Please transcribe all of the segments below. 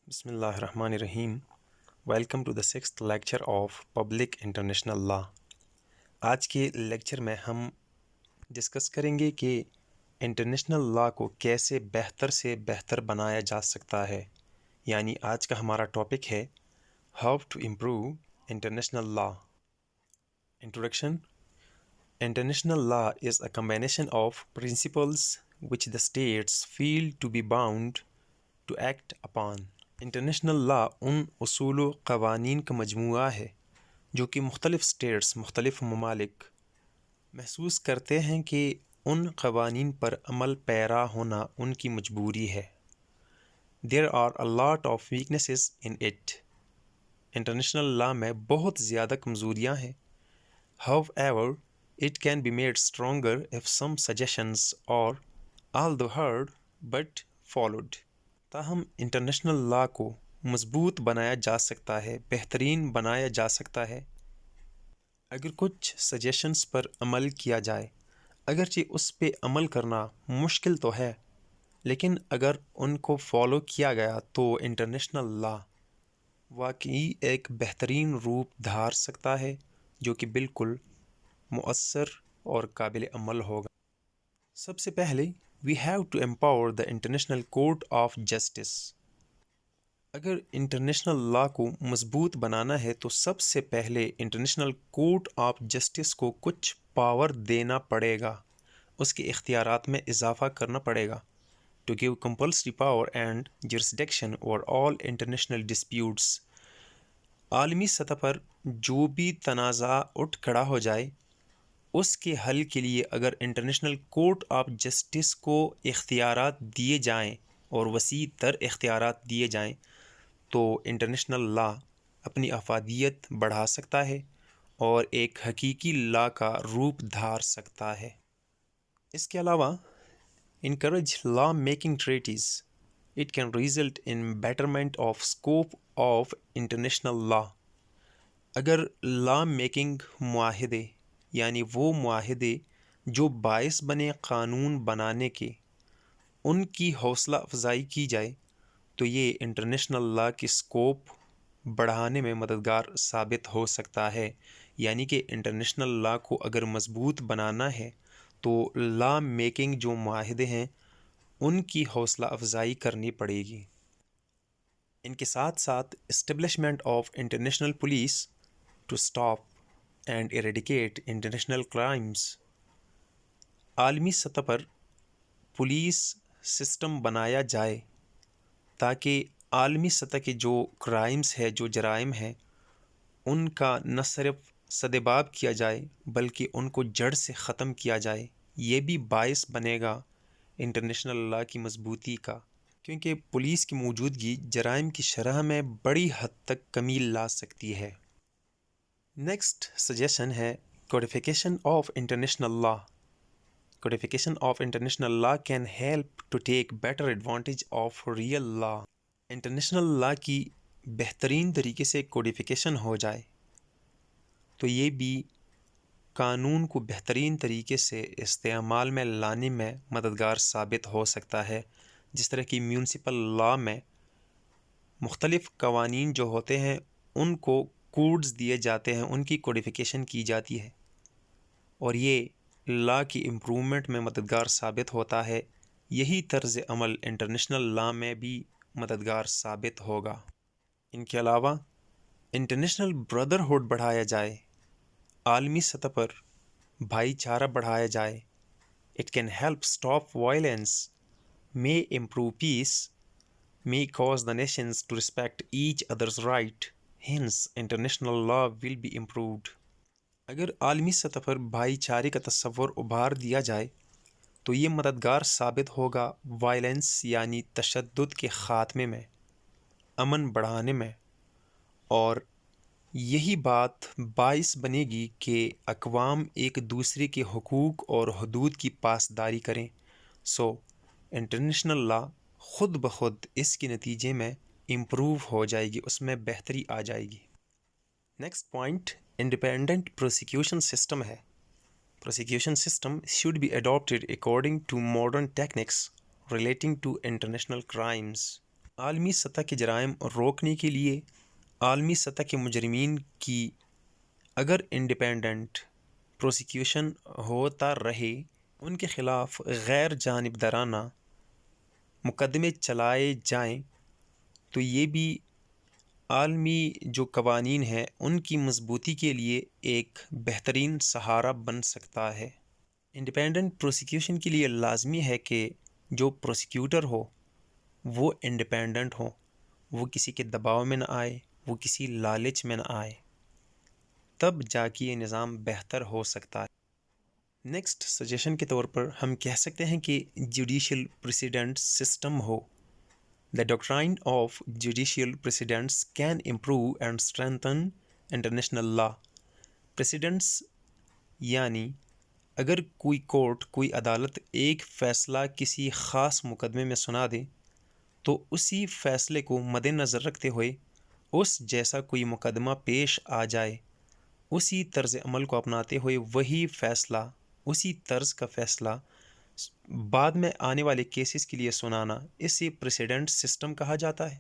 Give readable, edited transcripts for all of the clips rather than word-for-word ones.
بسم اللہ الرحمن الرحیم. Welcome to the sixth lecture of public international law. آج کے لیکچر میں ہم ڈسکس کریں گے کہ انٹرنیشنل لا کو کیسے بہتر سے بہتر بنایا جا سکتا ہے. یعنی آج کا ہمارا ٹاپک ہے how to improve international law. Introduction. International law is a combination of principles which the states feel to be bound to act upon. International law ان اصول و قوانین کا مجموعہ ہے جو کہ مختلف اسٹیٹس مختلف ممالک محسوس کرتے ہیں کہ ان قوانین پر عمل پیرا ہونا ان کی مجبوری ہے. There are a lot of weaknesses in it. International law میں بہت زیادہ کمزوریاں ہیں. However, it can be made stronger if some suggestions are although heard but followed. تاہم انٹرنیشنل لا کو مضبوط بنایا جا سکتا ہے، بہترین بنایا جا سکتا ہے اگر کچھ سجیشنز پر عمل کیا جائے. اگرچہ اس پہ عمل کرنا مشکل تو ہے، لیکن اگر ان کو فالو کیا گیا تو انٹرنیشنل لا واقعی ایک بہترین روپ دھار سکتا ہے جو کہ بالکل مؤثر اور قابل عمل ہوگا. سب سے پہلے we have to empower the International Court of Justice. اگر انٹرنیشنل لا کو مضبوط بنانا ہے تو سب سے پہلے انٹرنیشنل کورٹ آف جسٹس کو کچھ پاور دینا پڑے گا، اس کے اختیارات میں اضافہ کرنا پڑے گا. To give compulsory power and jurisdiction over all international disputes. عالمی سطح پر جو بھی تنازع اٹھ کھڑا ہو جائے اس کے حل کے لیے اگر انٹرنیشنل کورٹ آف جسٹس کو اختیارات دیے جائیں اور وسیع تر اختیارات دیے جائیں تو انٹرنیشنل لا اپنی افادیت بڑھا سکتا ہے اور ایک حقیقی لا کا روپ دھار سکتا ہے. اس کے علاوہ encourage law making treaties. It can result in betterment of scope of international law. اگر لا میکنگ معاہدے یعنی وہ معاہدے جو باعث بنے قانون بنانے کے ان کی حوصلہ افزائی کی جائے تو یہ انٹرنیشنل لا کی اسکوپ بڑھانے میں مددگار ثابت ہو سکتا ہے. یعنی کہ انٹرنیشنل لا کو اگر مضبوط بنانا ہے تو لا میکنگ جو معاہدے ہیں ان کی حوصلہ افزائی کرنی پڑے گی. ان کے ساتھ ساتھ establishment of international police to stop and eradicate international crimes. عالمی سطح پر پولیس سسٹم بنایا جائے تاکہ عالمی سطح کے جو کرائمز ہے جو جرائم ہیں ان کا نہ صرف سدباب کیا جائے بلکہ ان کو جڑ سے ختم کیا جائے. یہ بھی باعث بنے گا انٹرنیشنل لا کی مضبوطی کا، کیونکہ پولیس کی موجودگی جرائم کی شرح میں بڑی حد تک کمی لا سکتی ہے. نیکسٹ سجیشن ہے codification of international law. Codification of international law can help to take better advantage of real law. International law کی بہترین طریقے سے کوڈیفیکیشن ہو جائے تو یہ بھی قانون کو بہترین طریقے سے استعمال میں لانے میں مددگار ثابت ہو سکتا ہے. جس طرح کی میونسپل لا میں مختلف قوانین جو ہوتے ہیں ان کو کوڈز دیے جاتے ہیں، ان کی کوڈیفیکیشن کی جاتی ہے اور یہ لا کی امپرومنٹ میں مددگار ثابت ہوتا ہے. یہی طرز عمل انٹرنیشنل لا میں بھی مددگار ثابت ہوگا. ان کے علاوہ انٹرنیشنل بردرہڈ بڑھایا جائے، عالمی سطح پر بھائی چارہ بڑھایا جائے. It can help stop violence, may improve peace, may cause the nations to respect each other's right. Hence, international law will be improved. اگر عالمی سطح پر بھائی چارے کا تصور ابھار دیا جائے تو یہ مددگار ثابت ہوگا وائلنس یعنی تشدد کے خاتمے میں، امن بڑھانے میں، اور یہی بات باعث بنے گی کہ اقوام ایک دوسرے کے حقوق اور حدود کی پاسداری کریں. سو انٹرنیشنل لا خود بخود اس کے نتیجے میں امپروو ہو جائے گی، اس میں بہتری آ جائے گی. Next point independent prosecution system ہے. Prosecution system should be adopted according to modern techniques relating to international crimes. عالمی سطح کے جرائم روکنے کے لیے عالمی سطح کے مجرمین کی اگر انڈیپینڈنٹ پروسیکیوشن ہوتا رہے، ان کے خلاف غیر جانبدارانہ مقدمے چلائے جائیں، تو یہ بھی عالمی جو قوانین ہیں ان کی مضبوطی کے لیے ایک بہترین سہارا بن سکتا ہے۔ انڈیپینڈنٹ پروسیکیوشن کے لیے لازمی ہے کہ جو پروسیکیوٹر ہو وہ انڈیپینڈنٹ ہو، وہ کسی کے دباؤ میں نہ آئے، وہ کسی لالچ میں نہ آئے، تب جا کے یہ نظام بہتر ہو سکتا ہے۔ نیکسٹ سجیشن کے طور پر ہم کہہ سکتے ہیں کہ جوڈیشل پریسیڈنٹ سسٹم ہو۔ The doctrine of judicial precedents can improve and strengthen international law. Precedents یعنی اگر کوئی کورٹ، کوئی عدالت ایک فیصلہ کسی خاص مقدمے میں سنا دے تو اسی فیصلے کو مد نظر رکھتے ہوئے اس جیسا کوئی مقدمہ پیش آ جائے، اسی طرز عمل کو اپناتے ہوئے وہی فیصلہ، اسی طرز کا فیصلہ بعد میں آنے والے کیسز کے لیے سنانا، اسے پریسیڈنٹ سسٹم کہا جاتا ہے۔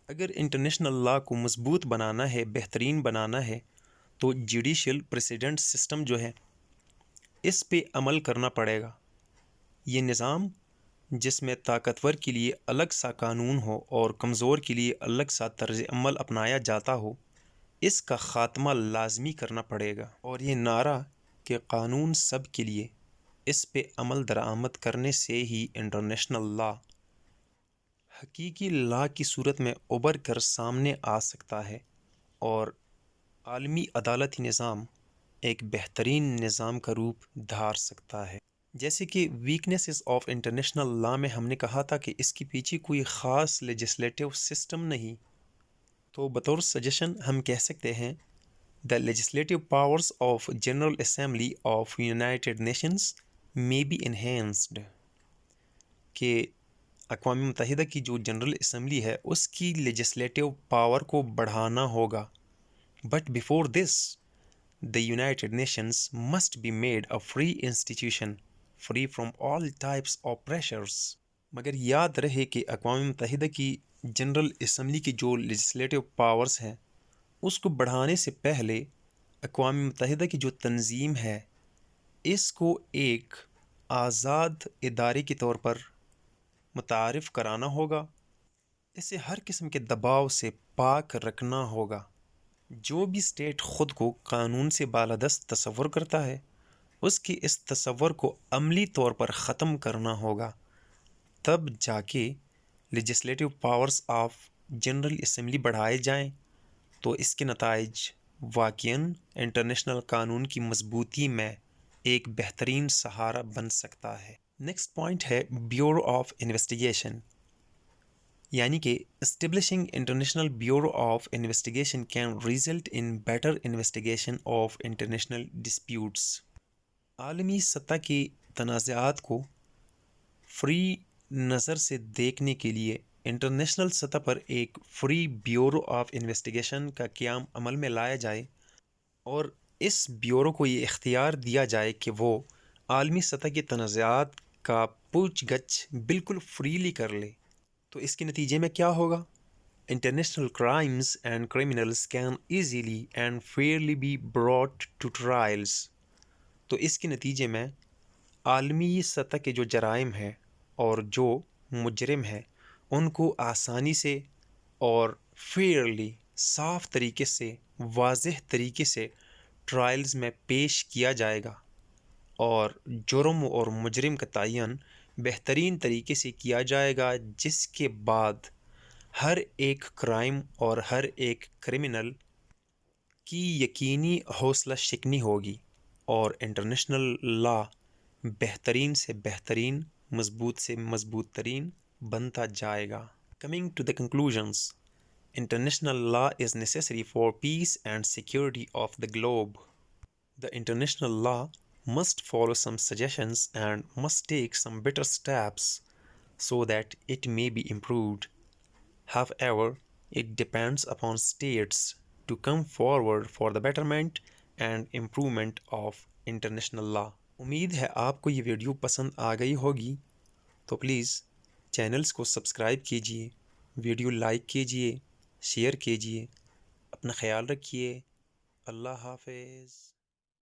اگر انٹرنیشنل لا کو مضبوط بنانا ہے، بہترین بنانا ہے، تو جوڈیشل پریسیڈنٹ سسٹم جو ہے اس پہ عمل کرنا پڑے گا۔ یہ نظام جس میں طاقتور کے لیے الگ سا قانون ہو اور کمزور کے لیے الگ سا طرز عمل اپنایا جاتا ہو، اس کا خاتمہ لازمی کرنا پڑے گا۔ اور یہ نعرہ کہ قانون سب کے لیے، اس پہ عمل درآمد کرنے سے ہی انٹرنیشنل لا حقیقی لا کی صورت میں ابھر کر سامنے آ سکتا ہے اور عالمی عدالتی نظام ایک بہترین نظام کا روپ دھار سکتا ہے۔ جیسے کہ ویکنیسز آف انٹرنیشنل لا میں ہم نے کہا تھا کہ اس کے پیچھے کوئی خاص لیجسلیٹو سسٹم نہیں، تو بطور سجیشن ہم کہہ سکتے ہیں The legislative powers of General Assembly of United Nations may be enhanced، کہ اقوام متحدہ کی جو جنرل اسمبلی ہے اس کی لیجسلیٹو پاور کو بڑھانا ہوگا۔ But before this, the United Nations must be made a free institution, free from all types of pressures۔ مگر یاد رہے کہ اقوام متحدہ کی جنرل اسمبلی کی جو لیجسلیٹو پاورز ہیں اس کو بڑھانے سے پہلے اقوام متحدہ کی جو تنظیم ہے اس کو ایک آزاد ادارے کے طور پر متعارف کرانا ہوگا، اسے ہر قسم کے دباؤ سے پاک رکھنا ہوگا۔ جو بھی اسٹیٹ خود کو قانون سے بالادست تصور کرتا ہے اس کے اس تصور کو عملی طور پر ختم کرنا ہوگا، تب جا کے legislative powers of general assembly بڑھائے جائیں تو اس کے نتائج واقعاً انٹرنیشنل قانون کی مضبوطی میں ایک بہترین سہارا بن سکتا ہے۔ نیکسٹ پوائنٹ ہے بیورو آف انویسٹیگیشن، یعنی کہ establishing international bureau of investigation can result in better investigation of international disputes. عالمی سطح کے تنازعات کو فری نظر سے دیکھنے کے لیے انٹرنیشنل سطح پر ایک فری بیورو آف انویسٹیگیشن کا قیام عمل میں لایا جائے اور اس بیورو کو یہ اختیار دیا جائے کہ وہ عالمی سطح کے تنازعات کا پوچھ گچھ بالکل فریلی کر لے، تو اس کے نتیجے میں کیا ہوگا؟ International crimes and criminals can easily and fairly be brought to trials. تو اس کے نتیجے میں عالمی سطح کے جو جرائم ہیں اور جو مجرم ہیں ان کو آسانی سے اور فیئرلی، صاف طریقے سے، واضح طریقے سے ٹرائلز میں پیش کیا جائے گا اور جرم اور مجرم کا تعین بہترین طریقے سے کیا جائے گا، جس کے بعد ہر ایک کرائم اور ہر ایک کرمنل کی یقینی حوصلہ شکنی ہوگی اور انٹرنیشنل لا بہترین سے بہترین، مضبوط سے مضبوط ترین بنتا جائے گا۔ Coming to the conclusions, international law is necessary for peace and security of the globe. The international law must follow some suggestions and must take some better steps so that it may be improved. However, it depends upon states to come forward for the betterment and improvement of international law. امید ہے آپ کو یہ video پسند آ گئی ہوگی، تو please channels کو سبسکرائب کیجیے، ویڈیو لائک کیجیے، شیئر کیجیے، اپنا خیال رکھیے۔ اللہ حافظ۔